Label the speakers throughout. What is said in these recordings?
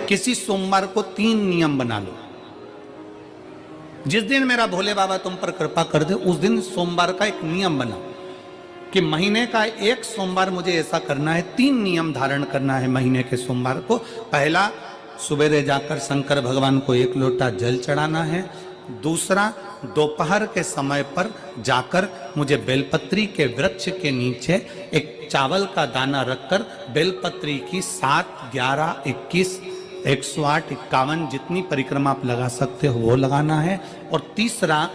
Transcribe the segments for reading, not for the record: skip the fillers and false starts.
Speaker 1: किसी सोमवार को 3 नियम बना लो। जिस दिन मेरा भोले बाबा तुम पर कृपा कर दे उस दिन सोमवार का एक नियम बनाओ कि महीने का एक सोमवार मुझे ऐसा करना है, 3 नियम धारण करना है महीने के सोमवार को। पहला, सुबेरे जाकर शंकर भगवान को 1 लोटा जल चढ़ाना है। दूसरा, दोपहर के समय पर जाकर मुझे बेलपत्री के वृक्ष के नीचे एक चावल का दाना रखकर बेलपत्री की 7, 11, 21, 108, 51 जितनी परिक्रमा आप लगा सकते हो वो लगाना है। और तीसरा,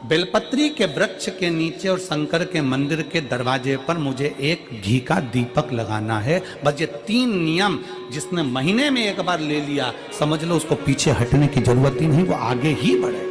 Speaker 1: बेलपत्री के वृक्ष के नीचे और शंकर के मंदिर के दरवाजे पर मुझे एक घी का दीपक लगाना है। बस ये 3 नियम जिसने महीने में एक बार ले लिया, समझ लो उसको पीछे हटने की जरूरत ही नहीं, वो आगे ही बढ़े।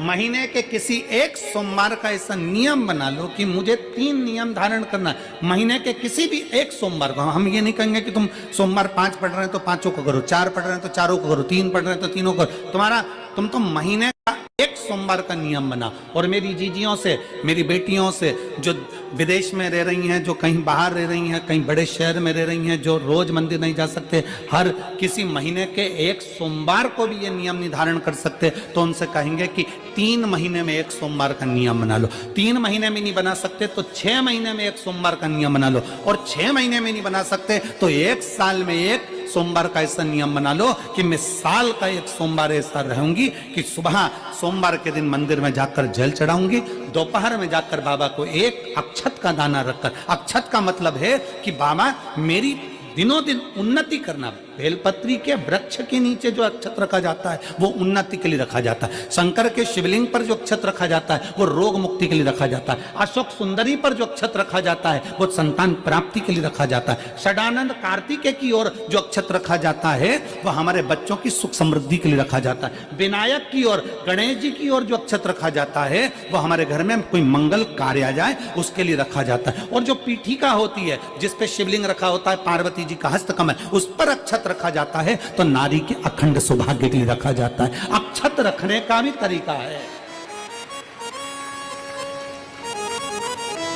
Speaker 1: महीने के किसी एक सोमवार का ऐसा नियम बना लो कि मुझे 3 नियम धारण करना है महीने के किसी भी एक सोमवार को। हम ये नहीं कहेंगे कि तुम सोमवार 5 पढ़ रहे हैं तो 5 को करो, 4 पढ़ रहे हैं तो 4 को करो, 3 पढ़ रहे हैं तो 3 को करो। तुम तो महीने का एक सोमवार का नियम बना। और मेरी जीजियों से, मेरी बेटियों से जो विदेश में रह रही हैं, जो कहीं बाहर रह रही हैं, कहीं बड़े शहर में रह रही हैं, जो रोज मंदिर नहीं जा सकते, हर किसी महीने के एक सोमवार को भी ये नियम निर्धारण कर सकते, तो उनसे कहेंगे कि 3 महीने में एक सोमवार का नियम बना लो। 3 महीने में नहीं बना सकते तो 6 महीने में एक सोमवार का नियम बना लो। और 6 महीने में नहीं बना सकते तो 1 साल में एक सोमवार का ऐसा नियम बना लो कि मैं साल का एक सोमवार ऐसा रहूंगी कि सुबह सोमवार के दिन मंदिर में जाकर जल चढ़ाऊंगी, दोपहर में जाकर बाबा को एक अक्षत का दाना रखकर, अक्षत का मतलब है कि बाबा मेरी दिनों दिन उन्नति करना। बेलपत्री के वृक्ष के नीचे जो अक्षत रखा जाता है वो उन्नति के लिए रखा जाता है। शंकर के शिवलिंग पर जो अक्षत रखा जाता है वो रोग मुक्ति के लिए रखा जाता है। अशोक सुंदरी पर जो अक्षत रखा जाता है वो संतान प्राप्ति के लिए रखा जाता है। षडानंद कार्तिकेय की ओर जो अक्षत रखा जाता है वो हमारे बच्चों की सुख समृद्धि के लिए रखा जाता है। विनायक की ओर, गणेश जी की ओर जो अक्षत रखा जाता है वो हमारे घर में कोई मंगल कार्य आ जाए उसके लिए रखा जाता है। और जो पीठिका होती है जिसपे शिवलिंग रखा होता है, पार्वती जी का हस्तकमल, उस पर अक्षत रखा जाता है तो नारी के अखंड सौभाग्य के लिए रखा जाता है। अक्षत रखने का भी तरीका है।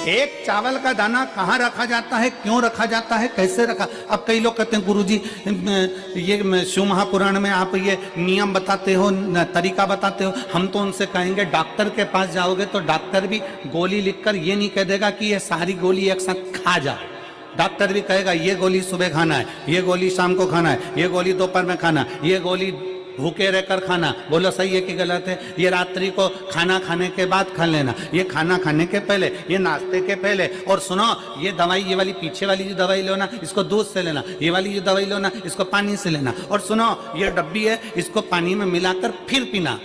Speaker 1: एक चावल का दाना कहां रखा जाता है, क्यों रखा जाता है, कैसे रखा। अब कई लोग कहते हैं गुरुजी ये शिव महापुराण में आप ये नियम बताते हो, तरीका बताते हो। हम तो उनसे कहेंगे डॉक्टर के पास जाओगे तो डॉक्टर भी गोली लिखकर ये नहीं कह देगा कि ये सारी गोली एक साथ खा जा। डॉक्टर भी कहेगा ये गोली सुबह खाना है, ये गोली शाम को खाना है, ये गोली दोपहर में खाना, ये गोली भूखे रहकर खाना। बोलो सही है कि गलत है। ये रात्रि को खाना खाने के बाद खा लेना, ये खाना खाने के पहले, ये नाश्ते के पहले। और सुनो ये दवाई, ये वाली पीछे वाली जो दवाई लो ना इसको दूध से लेना, ये वाली जो दवाई लो ना इसको पानी से लेना। और सुनो ये डब्बी है इसको पानी में मिलाकर फिर पीना।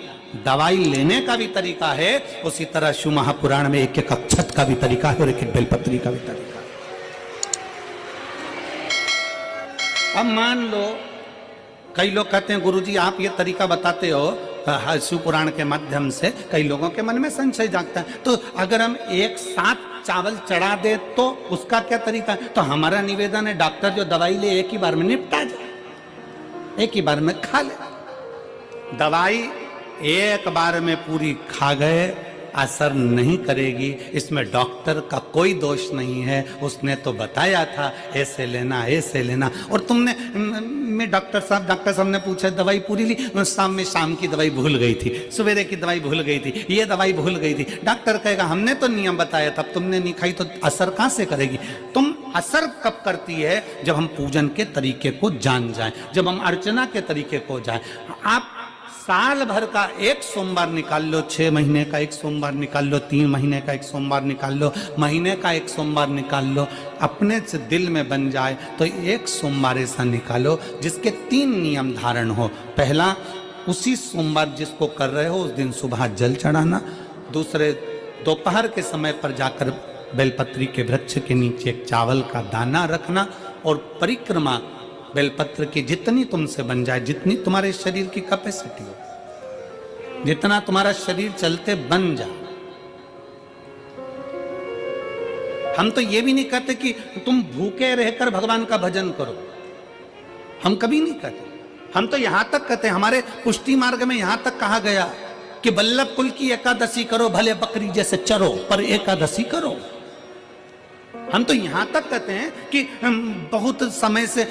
Speaker 1: दवाई लेने का भी तरीका है, उसी तरह शिव महापुराण में एक एक अक्षत का भी तरीका है और एक एक बेलपत्री का भी तरीका है। अब मान लो कई लोग कहते हैं गुरुजी आप ये तरीका बताते हो शिव पुराण के माध्यम से, कई लोगों के मन में संशय जागता है, तो अगर हम एक साथ चावल चढ़ा दे तो उसका क्या तरीका है। तो हमारा निवेदन है डॉक्टर जो दवाई ले एक ही बार में निपटा जाए, एक ही बार में खा ले। दवाई एक बार में पूरी खा गए असर नहीं करेगी, इसमें डॉक्टर का कोई दोष नहीं है। उसने तो बताया था ऐसे लेना, ऐसे लेना। और तुमने मैं डॉक्टर साहब ने पूछा दवाई पूरी ली, शाम की दवाई भूल गई थी, सवेरे की दवाई भूल गई थी, ये दवाई भूल गई थी। डॉक्टर कहेगा हमने तो नियम बताया था, तुमने नहीं खाई तो असर कहां से करेगी। तुम असर कब करती है जब हम पूजन के तरीके को जान जाएं, जब हम अर्चना के तरीके को जाएं। आप साल भर का एक सोमवार निकाल लो, 6 महीने का एक सोमवार निकाल लो, 3 महीने का एक सोमवार निकाल लो, महीने का एक सोमवार निकाल लो, अपने से दिल में बन जाए तो एक सोमवार ऐसा निकालो जिसके 3 नियम धारण हो। पहला, उसी सोमवार जिसको कर रहे हो उस दिन सुबह जल चढ़ाना। दूसरे, दोपहर के समय पर जाकर बेलपत्री के वृक्ष के नीचे एक चावल का दाना रखना। और परिक्रमा बेलपत्र की जितनी तुमसे बन जाए, जितनी तुम्हारे शरीर की कैपेसिटी हो, जितना तुम्हारा शरीर चलते बन जाए। हम तो ये भी नहीं कहते कि तुम भूखे रहकर भगवान का भजन करो, हम कभी नहीं कहते। हम तो यहां तक कहते हैं, हमारे पुष्टि मार्ग में यहां तक कहा गया कि वल्लभ कुल की एकादशी करो, भले बकरी जैसे चरो पर एकादशी करो। हम तो यहां तक कहते हैं कि बहुत समय से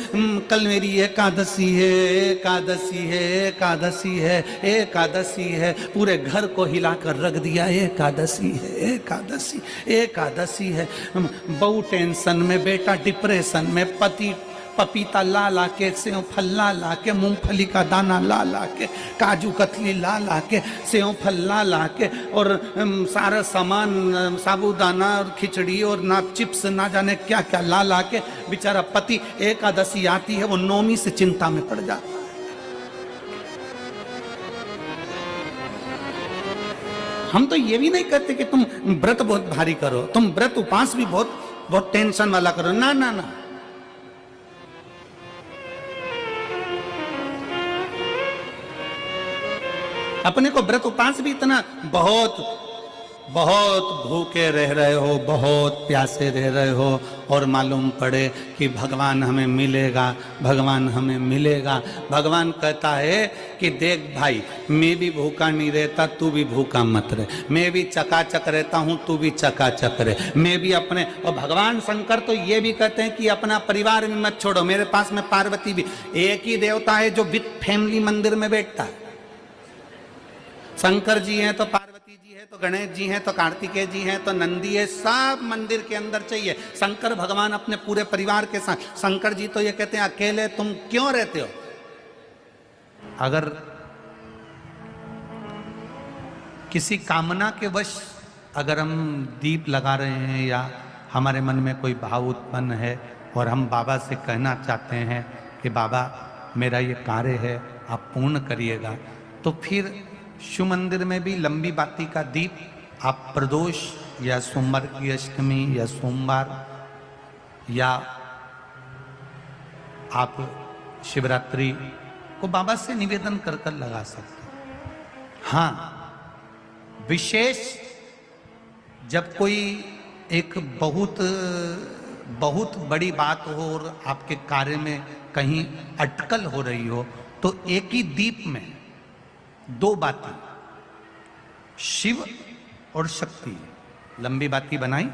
Speaker 1: कल मेरी एकादशी है, एकादशी है, एकादशी है, एकादशी है, पूरे घर को हिलाकर रख दिया, एकादशी है, एकादशी, एकादशी है। बहू टेंशन में, बेटा डिप्रेशन में, पति पपीता ला ला के, सेव फल ला ला के, मूंगफली का दाना ला ला के, काजू कतली ला ला के, सेव फल ला ला के, और सारा सामान, साबूदाना और खिचड़ी और ना चिप्स ना जाने क्या क्या ला ला के, बेचारा पति एकादशी आती है वो नौमी से चिंता में पड़ जाता है। हम तो ये भी नहीं कहते कि तुम व्रत बहुत भारी करो, तुम व्रत उपास भी बहुत बहुत टेंशन वाला करो, ना ना ना। अपने को व्रत उपास भी इतना बहुत बहुत भूखे रह रहे हो, बहुत प्यासे रह रहे हो, और मालूम पड़े कि भगवान हमें मिलेगा, भगवान हमें मिलेगा। भगवान कहता है कि देख भाई, मैं भी भूखा नहीं रहता, तू भी भूखा मत रहे, मैं भी चकाचक रहता हूँ, तू भी चकाचक रहे, मैं भी अपने। और भगवान शंकर तो ये भी कहते हैं कि अपना परिवार भी मत छोड़ो। मेरे पास में पार्वती भी, एक ही देवता है जो विद फैमिली मंदिर में बैठता है। शंकर जी हैं तो पार्वती जी है, तो गणेश जी हैं, तो कार्तिकेय जी हैं, तो नंदी है, सब मंदिर के अंदर चाहिए। शंकर भगवान अपने पूरे परिवार के साथ। शंकर जी तो ये कहते हैं अकेले तुम क्यों रहते हो? अगर किसी कामना के वश अगर हम दीप लगा रहे हैं या हमारे मन में कोई भाव उत्पन्न है और हम बाबा से कहना चाहते हैं कि बाबा मेरा ये कार्य है, आप पूर्ण करिएगा, तो फिर शिव मंदिर में भी लंबी बाती का दीप आप प्रदोष या सोमवार की अष्टमी या सोमवार या आप शिवरात्रि को बाबा से निवेदन कर कर लगा सकते हैं। हाँ, विशेष जब कोई एक बहुत बहुत बड़ी बात हो और आपके कार्य में कहीं अटकल हो रही हो, तो एक ही दीप में दो बाती, शिव और शक्ति, लंबी बाती बनाई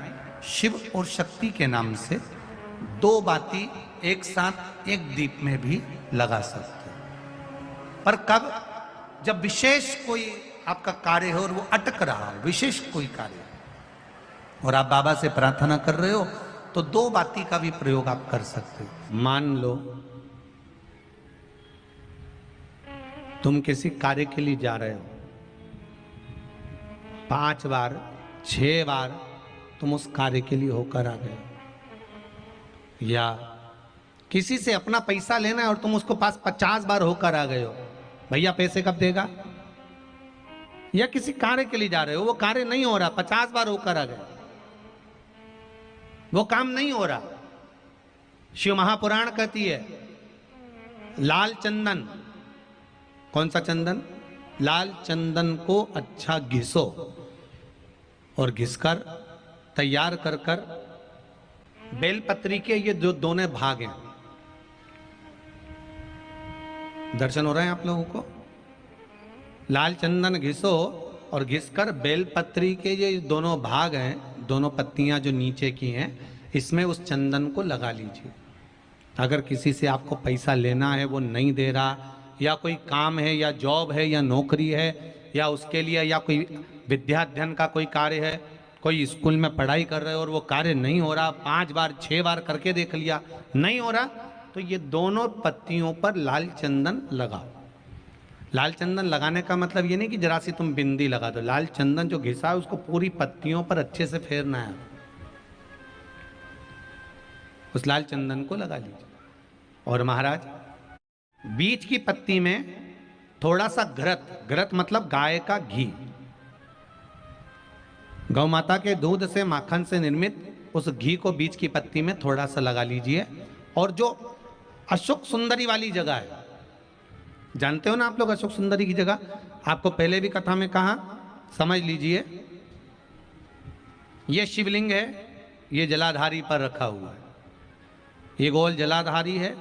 Speaker 1: शिव और शक्ति के नाम से, दो बाती एक साथ एक दीप में भी लगा सकते हैं। पर कब? जब विशेष कोई आपका कार्य हो और वो अटक रहा हो, विशेष कोई कार्य, और आप बाबा से प्रार्थना कर रहे हो, तो दो बाती का भी प्रयोग आप कर सकते हो। मान लो तुम किसी कार्य के लिए जा रहे हो, 5 बार 6 बार तुम उस कार्य के लिए होकर आ गए, या किसी से अपना पैसा लेना है और तुम उसको पास 50 बार होकर आ गए हो, भैया पैसे कब देगा? या किसी कार्य के लिए जा रहे हो, वो कार्य नहीं हो रहा, 50 बार होकर आ गए, वो काम नहीं हो रहा। शिव महापुराण कहती है लाल चंदन, कौन सा चंदन? लाल चंदन को अच्छा घिसो और घिसकर तैयार कर कर, बेलपत्री के ये जो दोनों भाग हैं, दर्शन हो रहे हैं आप लोगों को? लाल चंदन घिसो और घिसकर बेलपत्री के ये दोनों भाग हैं, दोनों पत्तियां जो नीचे की हैं, इसमें उस चंदन को लगा लीजिए। अगर किसी से आपको पैसा लेना है, वो नहीं दे रहा, या कोई काम है या जॉब है या नौकरी है या उसके लिए, या कोई विद्याध्ययन का कोई कार्य है, कोई स्कूल में पढ़ाई कर रहे हो और वो कार्य नहीं हो रहा, 5 बार 6 बार करके देख लिया, नहीं हो रहा, तो ये दोनों पत्तियों पर लाल चंदन लगाओ। लाल चंदन लगाने का मतलब ये नहीं कि जरा सी तुम बिंदी लगा दो, लाल चंदन जो घिसा है उसको पूरी पत्तियों पर अच्छे से फेरना है, उस लाल चंदन को लगा लीजिए। और महाराज बीच की पत्ती में थोड़ा सा घृत, घृत मतलब गाय का घी, गौ माता के दूध से माखन से निर्मित उस घी को बीच की पत्ती में थोड़ा सा लगा लीजिए। और जो अशोक सुंदरी वाली जगह है, जानते हो ना आप लोग अशोक सुंदरी की जगह, आपको पहले भी कथा में कहा, समझ लीजिए ये शिवलिंग है, ये जलाधारी पर रखा हुआ है, ये गोल जलाधारी है,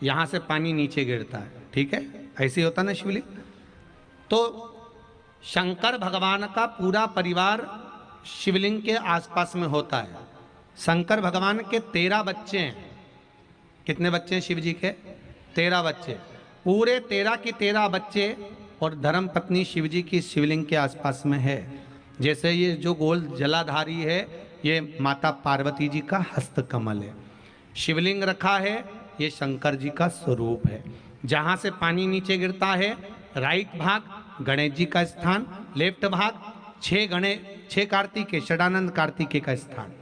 Speaker 1: यहां से पानी नीचे गिरता है, ठीक है, ऐसे होता ना शिवलिंग। तो शंकर भगवान का पूरा परिवार शिवलिंग के आसपास में होता है, शंकर भगवान के 13 बच्चे हैं। कितने बच्चे हैं शिव जी के? 13 बच्चे। पूरे 13 के 13 बच्चे और धर्म पत्नी शिव जी की शिवलिंग के आसपास में है। जैसे ये जो गोल जलाधारी है ये माता पार्वती जी का हस्त कमल है। शिवलिंग रखा है, ये शंकर जी का स्वरूप है। जहाँ से पानी नीचे गिरता है राइट भाग गणेश जी का स्थान, लेफ्ट भाग 6 कार्तिकेय षडानंद कार्तिकेय का स्थान।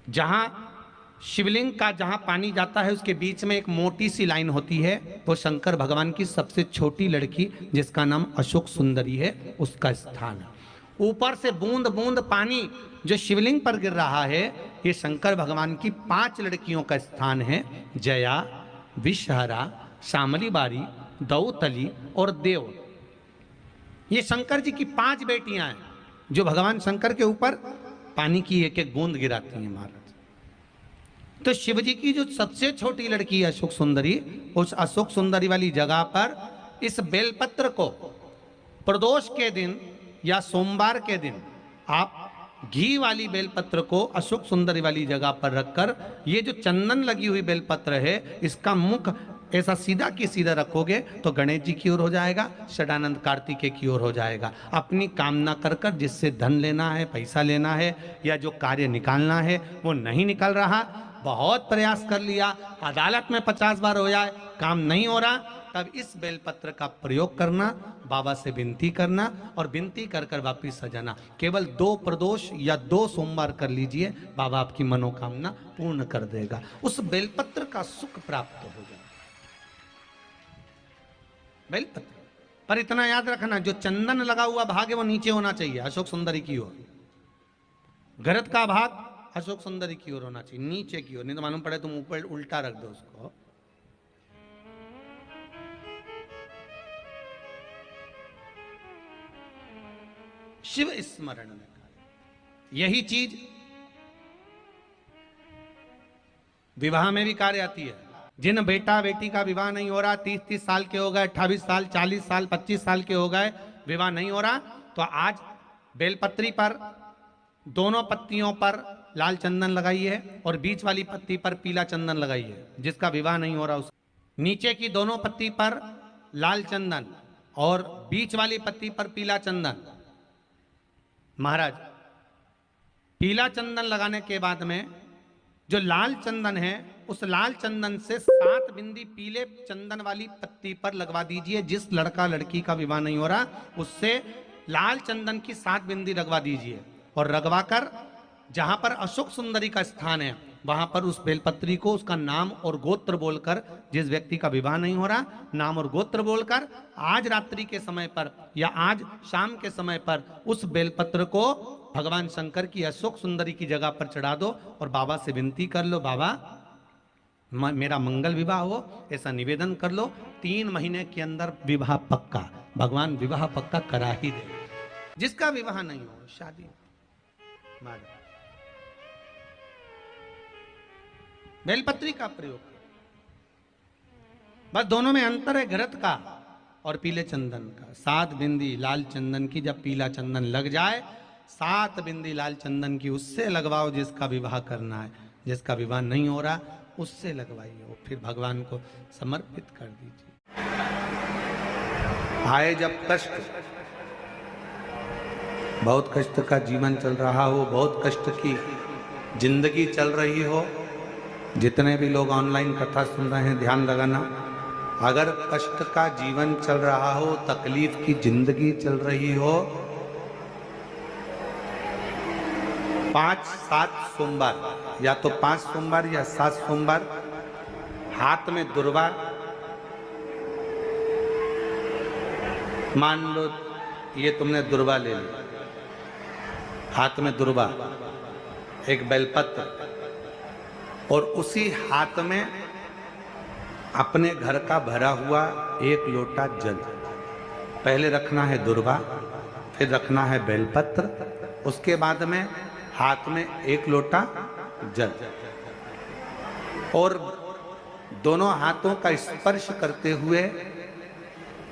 Speaker 1: जहाँ शिवलिंग का जहाँ पानी जाता है उसके बीच में एक मोटी सी लाइन होती है, वो शंकर भगवान की सबसे छोटी लड़की जिसका नाम अशोक सुंदरी है उसका स्थान है। ऊपर से बूंद बूंद पानी जो शिवलिंग पर गिर रहा है ये शंकर भगवान की 5 लड़कियों का स्थान है। जया, विषहरा, शामली बारी, दौतली और देव। ये शंकर जी की 5 बेटियां हैं जो भगवान शंकर के ऊपर पानी की एक एक बूंद गिराती हैं महाराज। तो शिव जी की जो सबसे छोटी लड़की है अशोक सुंदरी, उस अशोक सुंदरी वाली जगह पर इस बेलपत्र को प्रदोष के दिन या सोमवार के दिन आप घी वाली बेलपत्र को अशोक सुंदरी वाली जगह पर रखकर ये जो चंदन लगी हुई बेलपत्र है इसका मुख ऐसा सीधा की सीधा रखोगे तो गणेश जी की ओर हो जाएगा, षडानंद कार्तिकेय की ओर हो जाएगा। अपनी कामना कर कर जिससे धन लेना है, पैसा लेना है या जो कार्य निकालना है वो नहीं निकल रहा, बहुत प्रयास कर लिया, अदालत में 50 बार हो जाए, काम नहीं हो रहा, तब इस बेलपत्र का प्रयोग करना, बाबा से विनती करना और विनती कर कर वापिस सजाना। केवल 2 प्रदोष या 2 सोमवार कर लीजिए, बाबा आपकी मनोकामना पूर्ण कर देगा। उस बेलपत्र का सुख प्राप्त हो जाए। बेलपत्र पर इतना याद रखना, जो चंदन लगा हुआ भाग है वो नीचे होना चाहिए, अशोक सुंदरी की ओर। घृत का भाग अशोक सुंदरी की ओर होना चाहिए, नीचे की ओर, नहीं तो मालूम पड़े तुम ऊपर उल्टा रख दो उसको। शिव स्मरण में यही चीज विवाह में भी कार्य आती है। जिन बेटा बेटी का विवाह नहीं हो रहा, 30-30 साल के हो गए, 28 साल, 40 साल, 25 साल के हो गए, विवाह नहीं हो रहा, तो आज बेलपत्री पर दोनों पत्तियों पर लाल चंदन लगाइए और बीच वाली पत्ती पर पीला चंदन लगाइए। जिसका विवाह नहीं हो रहा उस नीचे की दोनों पत्ती पर लाल चंदन और बीच वाली पत्ती पर पीला चंदन। महाराज पीला चंदन लगाने के बाद में जो लाल चंदन है उस लाल चंदन से 7 बिंदी पीले चंदन वाली पत्ती पर लगवा दीजिए। जिस लड़का लड़की का विवाह नहीं हो रहा उससे लाल चंदन की 7 बिंदी लगवा दीजिए और लगवाकर जहां पर अशोक सुंदरी का स्थान है वहां पर उस बेलपत्री को उसका नाम और गोत्र बोलकर, जिस व्यक्ति का विवाह नहीं हो रहा नाम और गोत्र बोलकर आज रात्रि के समय पर या आज शाम के समय पर उस बेलपत्र को भगवान शंकर की अशोक सुंदरी की जगह पर चढ़ा दो और बाबा से विनती कर लो, बाबा मेरा मंगल विवाह हो, ऐसा निवेदन कर लो। 3 महीने के अंदर विवाह पक्का, भगवान विवाह पक्का करा ही दे। जिसका विवाह नहीं हो शादी बेलपत्री का प्रयोग, बस दोनों में अंतर है घृत का और पीले चंदन का। 7 बिंदी लाल चंदन की जब पीला चंदन लग जाए, 7 बिंदी लाल चंदन की उससे लगवाओ जिसका विवाह करना है। जिसका विवाह नहीं हो रहा उससे लगवाइए और फिर भगवान को समर्पित कर दीजिए। आए जब कष्ट, बहुत कष्ट का जीवन चल रहा हो, बहुत कष्ट की जिंदगी चल रही हो, जितने भी लोग ऑनलाइन कथा सुन रहे हैं ध्यान लगाना, अगर कष्ट का जीवन चल रहा हो, तकलीफ की जिंदगी चल रही हो, 5-7 सोमवार या तो 5 सोमवार या 7 सोमवार हाथ में दुर्वा, मान लो ये तुमने दुर्वा ले ली, हाथ में दुर्वा, एक बेलपत्र और उसी हाथ में अपने घर का भरा हुआ 1 लोटा जल। पहले रखना है दुर्वा, फिर रखना है बेलपत्र, उसके बाद में हाथ में 1 लोटा जल और दोनों हाथों का स्पर्श करते हुए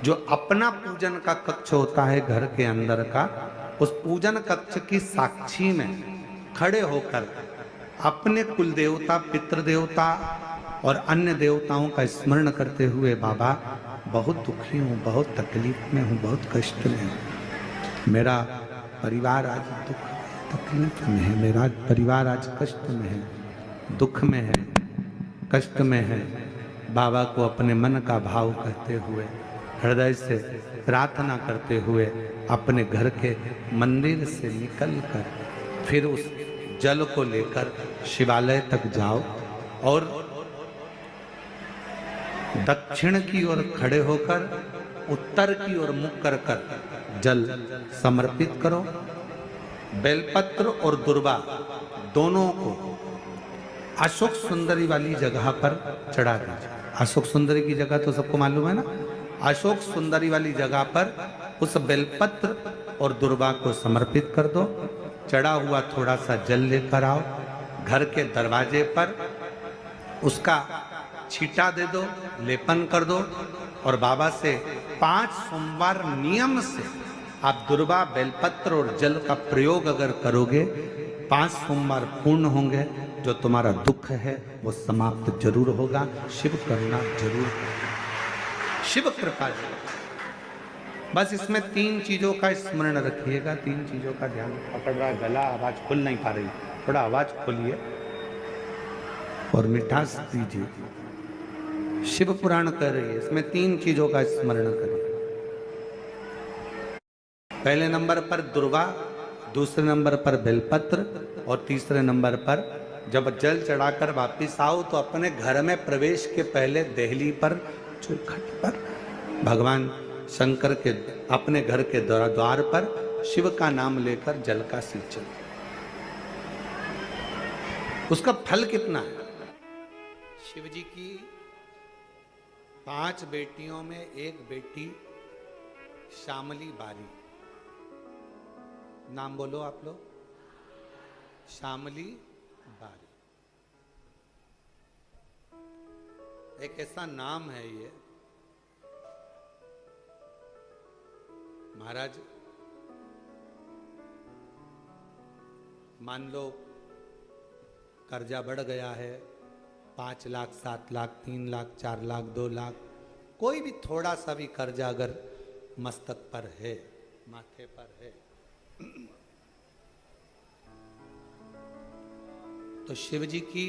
Speaker 1: जो अपना पूजन का कक्ष होता है घर के अंदर का, उस पूजन कक्ष की साक्षी में खड़े होकर अपने कुल देवता, पितृ देवता और अन्य देवताओं का स्मरण करते हुए, बाबा बहुत दुखी हूँ, बहुत तकलीफ में हूँ, बहुत कष्ट में हूँ, मेरा परिवार आज दुख तकलीफ में है, मेरा परिवार आज कष्ट में है, दुख में है, कष्ट में है। बाबा को अपने मन का भाव कहते हुए, हृदय से प्रार्थना करते हुए अपने घर के मंदिर से निकलकर फिर उस जल को लेकर शिवालय तक जाओ और दक्षिण की ओर खड़े होकर उत्तर की ओर मुख कर जल समर्पित करो। बेलपत्र और दुर्वा दोनों को अशोक सुंदरी वाली जगह पर चढ़ा दीजिए। अशोक सुंदरी की जगह तो सबको मालूम है ना। अशोक सुंदरी वाली जगह पर उस बेलपत्र और दुर्वा को समर्पित कर दो। चढ़ा हुआ थोड़ा सा जल लेकर आओ, घर के दरवाजे पर उसका छींटा दे दो, लेपन कर दो और बाबा से 5 सोमवार नियम से आप दुर्वा, बेलपत्र और जल का प्रयोग अगर करोगे, 5 सोमवार पूर्ण होंगे। जो तुम्हारा दुख है वो समाप्त जरूर होगा। शिव करुणा जरूर, शिव कृपा जरूर। बस इसमें 3 चीजों का स्मरण रखिएगा, 3 चीजों का ध्यान। पकड़ रहा गला, आवाज खुल नहीं पा रही, थोड़ा आवाज खोलिए और मिठास दीजिए। शिव पुराण कर रही है, इसमें 3 चीजों का स्मरण करिए। पहले नंबर पर दुर्वा, दूसरे नंबर पर बेलपत्र और तीसरे नंबर पर जब जल चढ़ाकर वापिस आओ तो अपने घर में प्रवेश के पहले देहली पर, चौखट पर भगवान शंकर के अपने घर के द्वार पर शिव का नाम लेकर जल का सिंचन। उसका फल कितना है? शिव जी की 5 बेटियों में एक बेटी श्यामली बारी, नाम बोलो आप लोग, श्यामली बारी। एक ऐसा नाम है ये, महाराज मान लो कर्जा बढ़ गया है, 5 लाख, 7 लाख, 3 लाख, 4 लाख, 2 लाख, कोई भी थोड़ा सा भी कर्जा अगर मस्तक पर है, माथे पर है, तो शिव जी की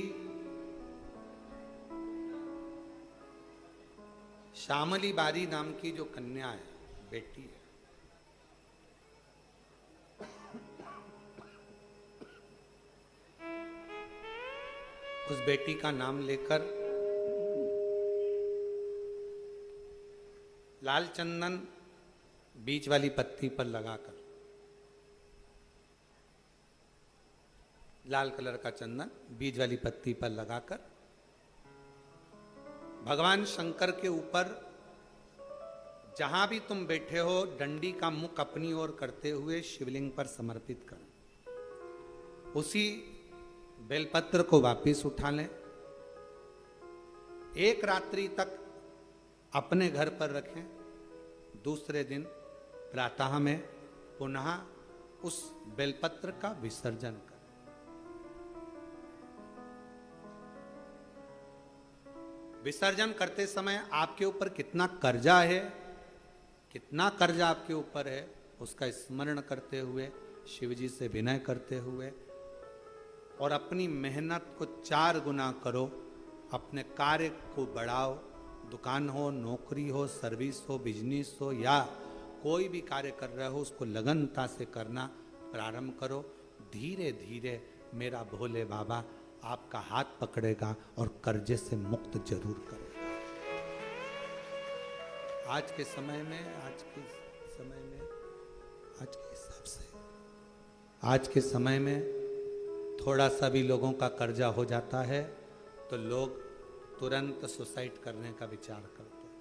Speaker 1: श्यामली बारी नाम की जो कन्या है, बेटी है, उस बेटी का नाम लेकर लाल चंदन बीच वाली पत्ती पर लगाकर, लाल कलर का चंदन बीज वाली पत्ती पर लगाकर भगवान शंकर के ऊपर जहां भी तुम बैठे हो डंडी का मुख अपनी ओर करते हुए शिवलिंग पर समर्पित करो। उसी बेलपत्र को वापिस उठा लें, 1 रात्रि तक अपने घर पर रखें, दूसरे दिन प्रातः में पुनः उस बेलपत्र का विसर्जन करें। विसर्जन करते समय आपके ऊपर कितना कर्जा है, कितना कर्जा आपके ऊपर है, उसका स्मरण करते हुए, शिव जी से विनय करते हुए और अपनी मेहनत को 4 गुना करो। अपने कार्य को बढ़ाओ, दुकान हो, नौकरी हो, सर्विस हो, बिजनेस हो या कोई भी कार्य कर रहे हो, उसको लगनता से करना प्रारंभ करो। धीरे धीरे मेरा भोले बाबा आपका हाथ पकड़ेगा और कर्जे से मुक्त जरूर करेगा। आज के समय में, आज के हिसाब से, आज के समय में थोड़ा सा भी लोगों का कर्जा हो जाता है तो लोग तुरंत सुसाइड करने का विचार करते हैं।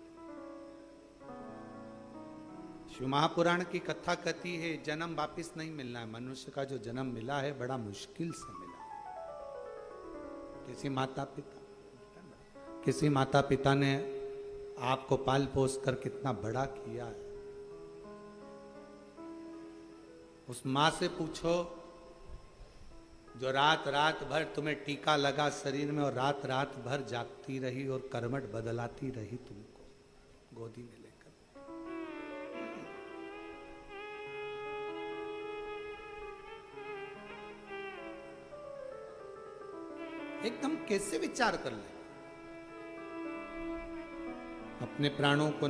Speaker 1: शिव महापुराण की कथा कहती है जन्म वापिस नहीं मिलना है। मनुष्य का जो जन्म मिला है बड़ा मुश्किल से मिला। किसी माता पिता ने आपको पाल पोस कर कितना बड़ा किया है, उस माँ से पूछो जो रात रात भर तुम्हें टीका लगा शरीर में और रात रात भर जागती रही और करवट बदलाती रही तुमको गोदी में लेकर। एकदम कैसे विचार कर ले, अपने प्राणों को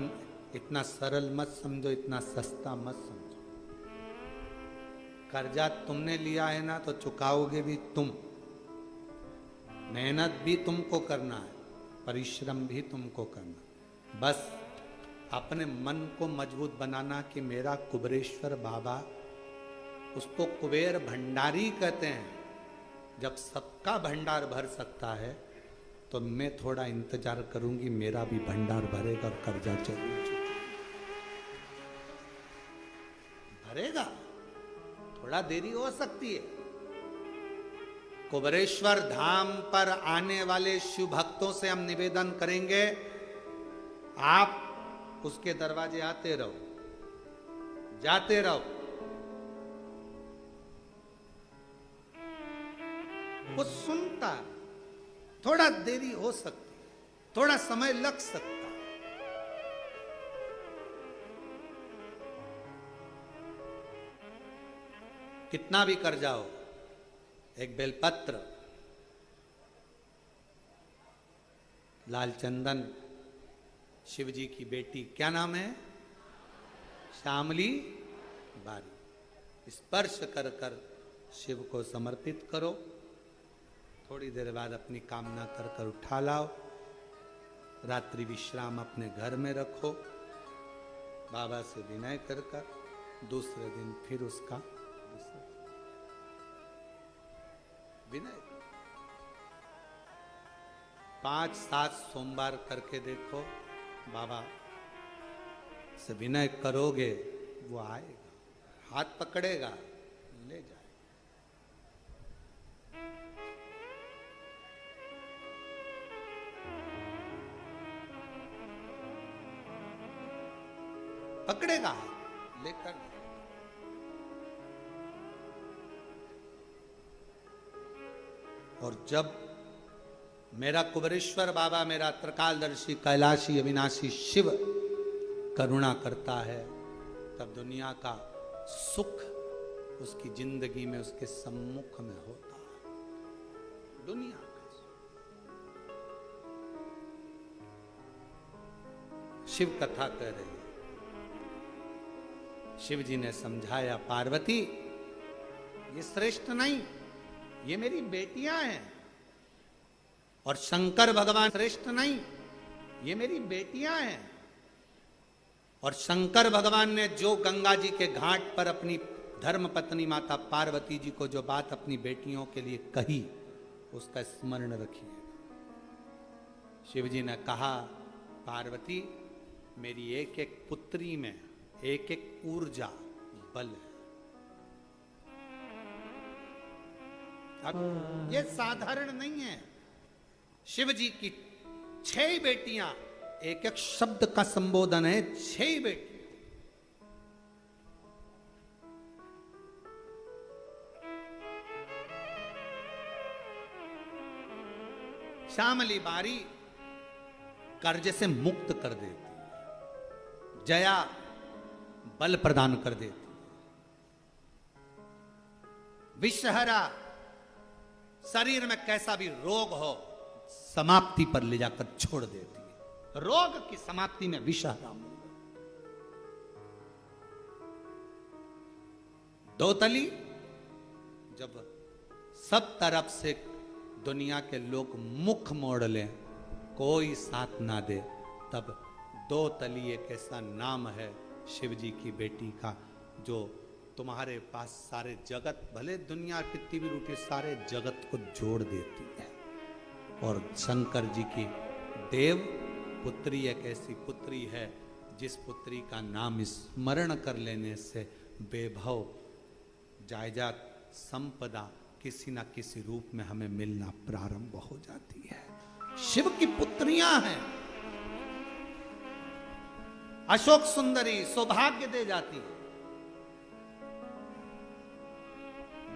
Speaker 1: इतना सरल मत समझो, इतना सस्ता मत समझो। कर्जा तुमने लिया है ना तो चुकाओगे भी तुम, मेहनत भी तुमको करना है, परिश्रम भी तुमको करना। बस अपने मन को मजबूत बनाना कि मेरा कुबेरेश्वर बाबा, उसको कुबेर भंडारी कहते हैं। जब सबका भंडार भर सकता है तो मैं थोड़ा इंतजार करूंगी, मेरा भी भंडार भरेगा और कर्जा जरूर भरेगा। थोड़ा देरी हो सकती है। कुबेरेश्वर धाम पर आने वाले शिव भक्तों से हम निवेदन करेंगे, आप उसके दरवाजे आते रहो, जाते रहो। वो सुनता, थोड़ा देरी हो सकती, थोड़ा समय लग सकता। कितना भी कर जाओ, एक बेलपत्र, लालचंदन, शिव जी की बेटी, क्या नाम है, श्यामली बारी, स्पर्श कर कर शिव को समर्पित करो। थोड़ी देर बाद अपनी कामना कर कर उठा लाओ। रात्रि विश्राम अपने घर में रखो, बाबा से विनय कर कर दूसरे दिन फिर उसका विनय। 5-7 सोमवार करके देखो, बाबा से विनय करोगे, वो आएगा, हाथ पकड़ेगा, ले जाए। पकड़ेगा लेकर। और जब मेरा कुबेरेश्वर बाबा, मेरा त्रिकालदर्शी कैलाशी अविनाशी शिव करुणा करता है, तब दुनिया का सुख उसकी जिंदगी में, उसके सम्मुख में होता है। दुनिया का शिव कथा कह रही है। शिव जी ने समझाया, पार्वती ये श्रेष्ठ नहीं, ये मेरी बेटियां हैं। और शंकर भगवान श्रेष्ठ नहीं, ये मेरी बेटियां हैं। और शंकर भगवान ने जो गंगा जी के घाट पर अपनी धर्म पत्नी माता पार्वती जी को जो बात अपनी बेटियों के लिए कही, उसका स्मरण रखिए। शिव जी ने कहा, पार्वती मेरी एक एक पुत्री में एक एक ऊर्जा बल है। अब ये साधारण नहीं है। शिव जी की 6 बेटियां, एक एक शब्द का संबोधन है, 6 बेटियां। श्यामली बारी कर्ज से मुक्त कर देती है, जया बल प्रदान कर देती है, विषहरा शरीर में कैसा भी रोग हो समाप्ति पर ले जाकर छोड़ देती है। रोग की समाप्ति में विषहरा। दोतली, जब सब तरफ से दुनिया के लोग मुख मोड़ लें, कोई साथ ना दे, तब दो तली एक ऐसा नाम है शिव जी की बेटी का, जो तुम्हारे पास सारे जगत, भले दुनिया कितनी भी रूठी, सारे जगत को जोड़ देती है। और शंकर जी की देव पुत्री एक ऐसी पुत्री है जिस पुत्री का नाम स्मरण कर लेने से वैभव, जायदाद, संपदा किसी ना किसी रूप में हमें मिलना प्रारंभ हो जाती है। शिव की पुत्रियां हैं। अशोक सुंदरी सौभाग्य दे जाती है,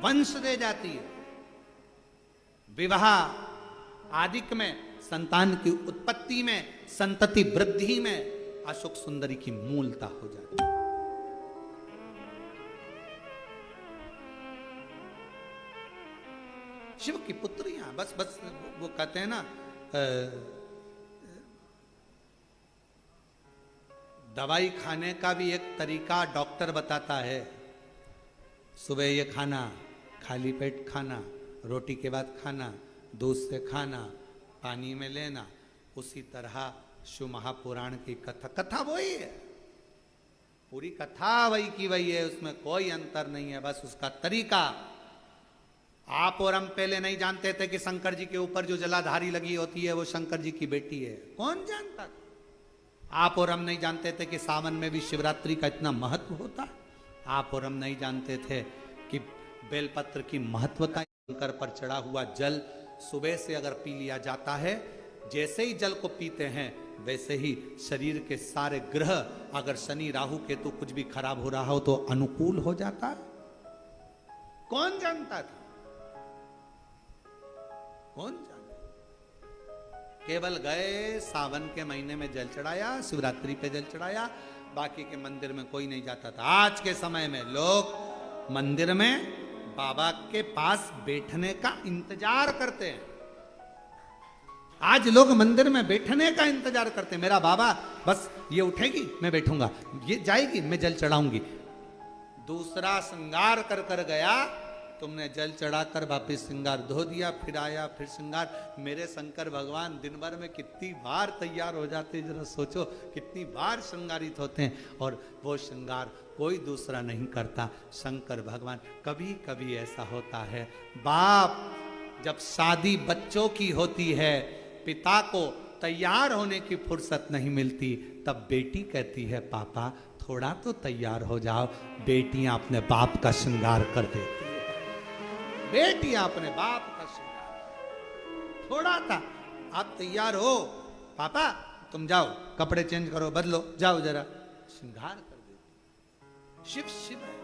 Speaker 1: वंश दे जाती है, विवाह आदिक में, संतान की उत्पत्ति में, संतति वृद्धि में अशोक सुंदरी की मूलता हो जाती है। शिव की पुत्रियां बस वो कहते हैं ना, दवाई खाने का भी एक तरीका डॉक्टर बताता है। सुबह ये खाना, खाली पेट खाना, रोटी के बाद खाना, दूध से खाना, पानी में लेना। उसी तरह शिव महापुराण की कथा वही है, पूरी कथा वही की वही है, उसमें कोई अंतर नहीं है, बस उसका तरीका। आप और हम पहले नहीं जानते थे कि शंकर जी के ऊपर जो जलाधारी लगी होती है वो शंकर जी की बेटी है, कौन जानता था? आप और हम नहीं जानते थे कि सावन में भी शिवरात्रि का इतना महत्व होता है। आप और हम नहीं जानते थे कि बेलपत्र की महत्वता, शंकर पर चढ़ा हुआ जल सुबह से अगर पी लिया जाता है, जैसे ही जल को पीते हैं वैसे ही शरीर के सारे ग्रह, अगर शनि राहु केतु कुछ भी खराब हो रहा हो तो अनुकूल हो जाता है। कौन जानता था? कौन जाने? केवल गए, सावन के महीने में जल चढ़ाया, शिवरात्रि पे जल चढ़ाया, बाकी के मंदिर में कोई नहीं जाता था। आज के समय में लोग मंदिर में बाबा के पास बैठने का इंतजार करते हैं। आज लोग मंदिर में बैठने का इंतजार करते हैं। मेरा बाबा बस ये उठेगी मैं बैठूंगा, ये जाएगी मैं जल चढ़ाऊंगी। दूसरा श्रृंगार कर कर गया, तुमने जल चढ़ाकर वापिस श्रृंगार धो दिया, फिर आया फिर श्रृंगार। मेरे शंकर भगवान दिन भर में कितनी बार तैयार हो जाते हैं, जरा सोचो कितनी बार श्रृंगारित होते हैं, और वो श्रृंगार कोई दूसरा नहीं करता, शंकर भगवान। कभी कभी ऐसा होता है, बाप जब शादी बच्चों की होती है, पिता को तैयार होने की फुर्सत नहीं मिलती, तब बेटी कहती है पापा थोड़ा तो तैयार हो जाओ। बेटियां अपने बाप का श्रृंगार कर देती है, बेटियां अपने बाप का श्रृंगार। थोड़ा था, आप तैयार हो पापा, तुम जाओ कपड़े चेंज करो, बदलो, जाओ जरा, श्रृंगार कर देती। शिव शिव है।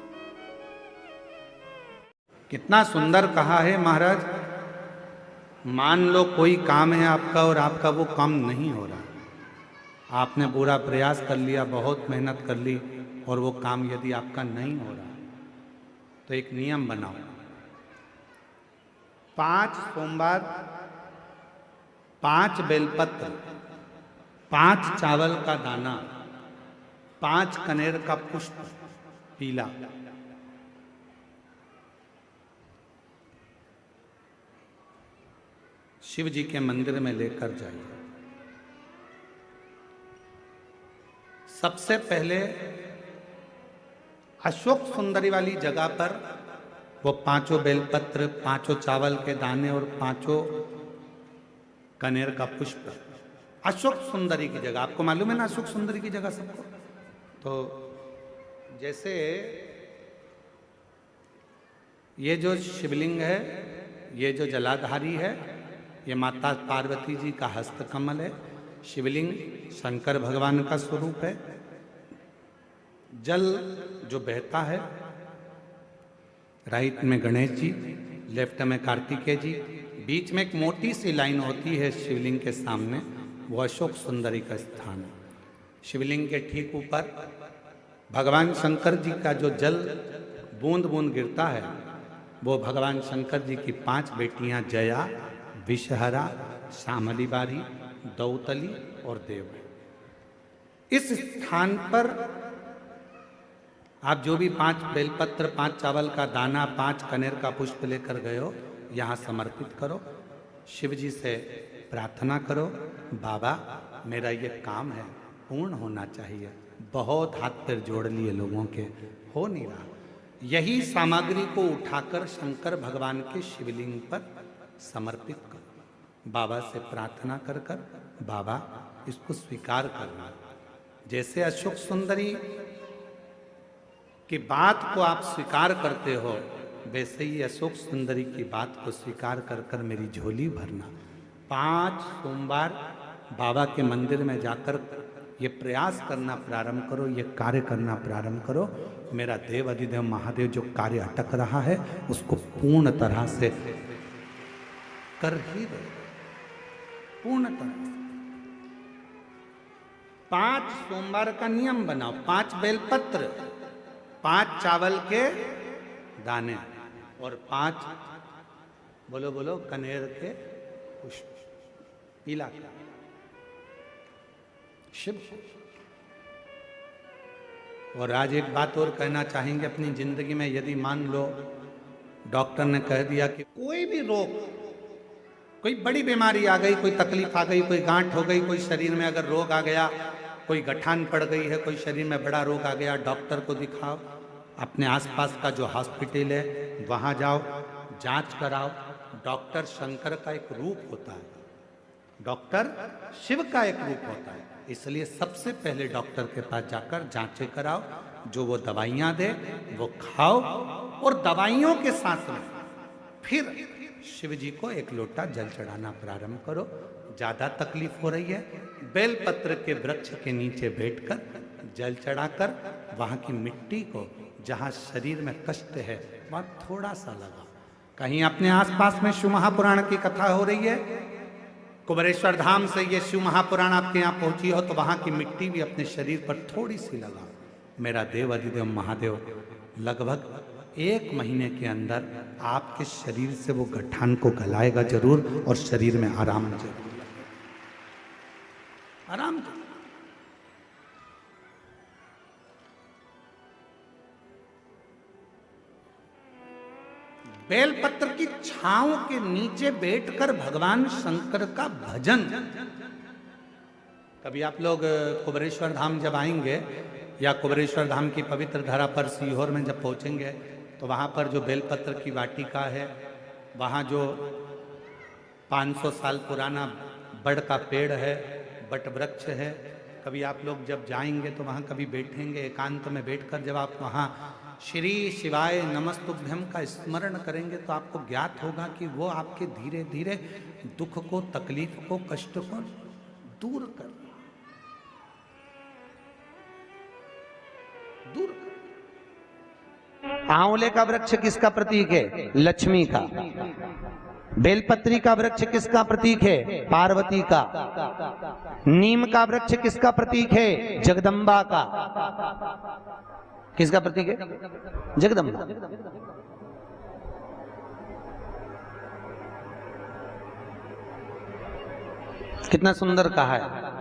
Speaker 1: कितना सुंदर कहा है महाराज। मान लो कोई काम है आपका और आपका वो काम नहीं हो रहा, आपने पूरा प्रयास कर लिया, बहुत मेहनत कर ली, और वो काम यदि आपका नहीं हो रहा, तो एक नियम बनाओ। 5 सोमवार, 5 बेलपत्र, 5 चावल का दाना, 5 कनेर का पुष्प पीला, शिव जी के मंदिर में लेकर जाइए। सबसे पहले अशोक सुंदरी वाली जगह पर वो 5 बेलपत्र, 5 चावल के दाने और 5 कनेर का पुष्प, अशोक सुंदरी की जगह। आपको मालूम है ना अशोक सुंदरी की जगह सबको? तो जैसे ये जो शिवलिंग है, ये जो जलाधारी है, ये माता पार्वती जी का हस्त कमल है। शिवलिंग शंकर भगवान का स्वरूप है। जल जो बहता है, राइट में गणेश जी, लेफ्ट में कार्तिकेय जी, बीच में एक मोटी सी लाइन होती है शिवलिंग के सामने, वो अशोक सुंदरी का स्थान है। शिवलिंग के ठीक ऊपर भगवान शंकर जी का जो जल बूंद बूंद गिरता है, वो भगवान शंकर जी की 5 बेटियां जया, विषहरा, श्यामली बारी, दौतली और देव। इस स्थान पर आप जो भी 5 बेलपत्र, 5 चावल का दाना, 5 कनेर का पुष्प लेकर गए हो, यहाँ समर्पित करो। शिव जी से प्रार्थना करो, बाबा मेरा ये काम है पूर्ण होना चाहिए। बहुत हाथ पैर जोड़ लिए लोगों के, हो नहीं रहा। यही सामग्री को उठाकर शंकर भगवान के शिवलिंग पर समर्पित करो। बाबा से प्रार्थना कर कर, बाबा इसको स्वीकार करना। जैसे अशोक सुंदरी की बात को आप स्वीकार करते हो, वैसे ही अशोक सुंदरी की बात को स्वीकार कर कर मेरी झोली भरना। 5 सोमवार बाबा के मंदिर में जाकर ये प्रयास करना प्रारंभ करो, ये कार्य करना प्रारंभ करो। मेरा देव अधिदेव महादेव जो कार्य अटक रहा है उसको पूर्ण तरह से कर ही रहे पूर्ण तरह से। 5 सोमवार का नियम बनाओ, 5 बेलपत्र, 5 चावल के दाने और 5 बोलो बोलो कनेर के पुष्प, पीला शिव। और आज एक बात और कहना चाहेंगे, अपनी जिंदगी में यदि मान लो डॉक्टर ने कह दिया कि कोई भी रोग, कोई बड़ी बीमारी आ गई, कोई तकलीफ आ गई, कोई गांठ हो गई, कोई शरीर में अगर रोग आ गया, कोई गठान पड़ गई है, कोई शरीर में बड़ा रोग आ गया, डॉक्टर को दिखाओ। अपने आसपास का जो हॉस्पिटल है वहां जाओ, जांच कराओ। डॉक्टर शंकर का एक रूप होता है, डॉक्टर शिव का एक रूप होता है। इसलिए सबसे पहले डॉक्टर के पास जाकर जांचें कराओ, जो वो दवाइयां दे वो खाओ, और दवाइयों के साथ में फिर शिव जी को एक लोटा जल चढ़ाना प्रारंभ करो। ज्यादा तकलीफ हो रही है, बेलपत्र के वृक्ष के नीचे बैठकर जल चढ़ाकर वहां की मिट्टी को, जहां शरीर में कष्ट है वहां थोड़ा सा लगाओ। कहीं अपने आसपास में शिव महापुराण की कथा हो रही है, कुबेरेश्वर धाम से ये शिव महापुराण आपके यहाँ पहुंची हो, तो वहां की मिट्टी भी अपने शरीर पर थोड़ी सी लगाओ। मेरा देव अधिदेव महादेव लगभग 1 महीने के अंदर आपके शरीर से वो गठान को गलाएगा जरूर, और शरीर में आराम जरूर, आराम जरूर। बेलपत्र की छांव के नीचे बैठकर भगवान शंकर का भजन। कभी आप लोग कुबेरेश्वर धाम जब आएंगे, या कुबेरेश्वर धाम की पवित्र धरा पर सीहोर में जब पहुंचेंगे, तो वहां पर जो बेलपत्र की वाटिका है, वहां जो 500 साल पुराना बड़ का पेड़ है, बट वृक्ष है, कभी आप लोग जब जाएंगे तो वहां कभी बैठेंगे, एकांत में बैठकर जब आप वहां श्री शिवाय नमस्तुभ्यम का स्मरण करेंगे, तो आपको ज्ञात होगा कि वो आपके धीरे धीरे दुख को, तकलीफ को, कष्ट को दूर कर आंवले का वृक्ष किसका प्रतीक है? लक्ष्मी का। बेलपत्री का वृक्ष किसका प्रतीक है? पार्वती का। नीम का वृक्ष किसका प्रतीक है? जगदम्बा का। किसका प्रतीक है? जगदम्बा। कितना सुंदर कहा है।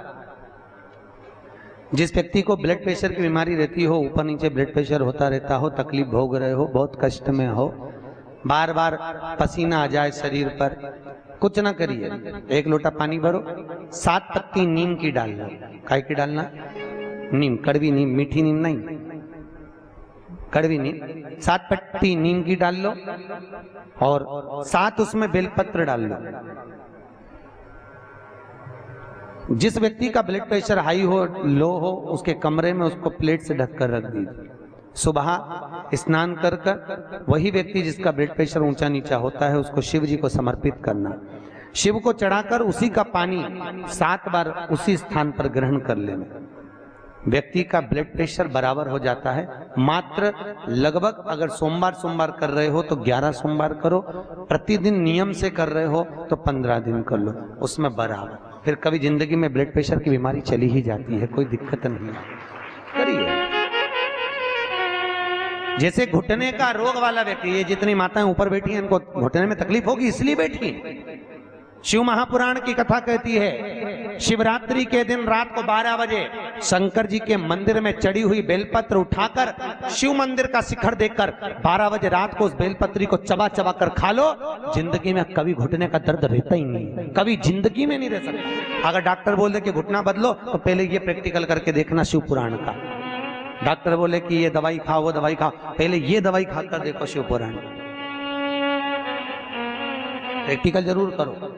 Speaker 1: जिस व्यक्ति को ब्लड प्रेशर की बीमारी रहती हो, ऊपर नीचे ब्लड प्रेशर होता रहता हो, तकलीफ भोग रहे हो, बहुत कष्ट में हो, बार बार पसीना आ जाए शरीर पर, कुछ ना करिए, 1 लोटा पानी भरो, 7 पत्ती नीम की डाल लो। काय की डालना? नीम, कड़वी नीम, मीठी नीम नहीं, कड़वी नीम। 7 पत्ती नीम की डाल लो और 7 उसमें बेलपत्र डाल लो। जिस व्यक्ति का ब्लड प्रेशर हाई हो, लो हो, उसके कमरे में उसको प्लेट से ढककर रख दीजिए। सुबह स्नान कर कर वही व्यक्ति जिसका ब्लड प्रेशर ऊंचा नीचा होता है, उसको शिव जी को समर्पित करना। शिव को चढ़ाकर उसी का पानी 7 बार उसी स्थान पर ग्रहण कर लेना। व्यक्ति का ब्लड प्रेशर बराबर हो जाता है। मात्र लगभग अगर सोमवार कर रहे हो तो 11 सोमवार करो, प्रतिदिन नियम से कर रहे हो तो 15 दिन कर लो, उसमें बराबर। फिर कभी जिंदगी में ब्लड प्रेशर की बीमारी चली ही जाती है, कोई दिक्कत नहीं है, करिए। जैसे घुटने का रोग वाला व्यक्ति, ये जितनी माताएं ऊपर बैठी हैं, इनको घुटने में तकलीफ होगी इसलिए बैठी। शिव महापुराण की कथा कहती है, शिवरात्रि के दिन रात को 12 बजे शंकर जी के मंदिर में चढ़ी हुई बेलपत्र उठाकर शिव मंदिर का शिखर देखकर 12 बजे रात को उस बेलपत्री को चबा चबा कर खा लो। जिंदगी में कभी घुटने का दर्द रहता ही नहीं, कभी जिंदगी में नहीं रह सकता। अगर डॉक्टर बोल दे कि घुटना बदलो, तो पहले ये प्रैक्टिकल करके देखना शिव पुराण का। डॉक्टर बोले कि ये दवाई खाओ, वो दवाई खाओ, पहले ये दवाई खाकर देखो शिव पुराण। प्रैक्टिकल जरूर करो।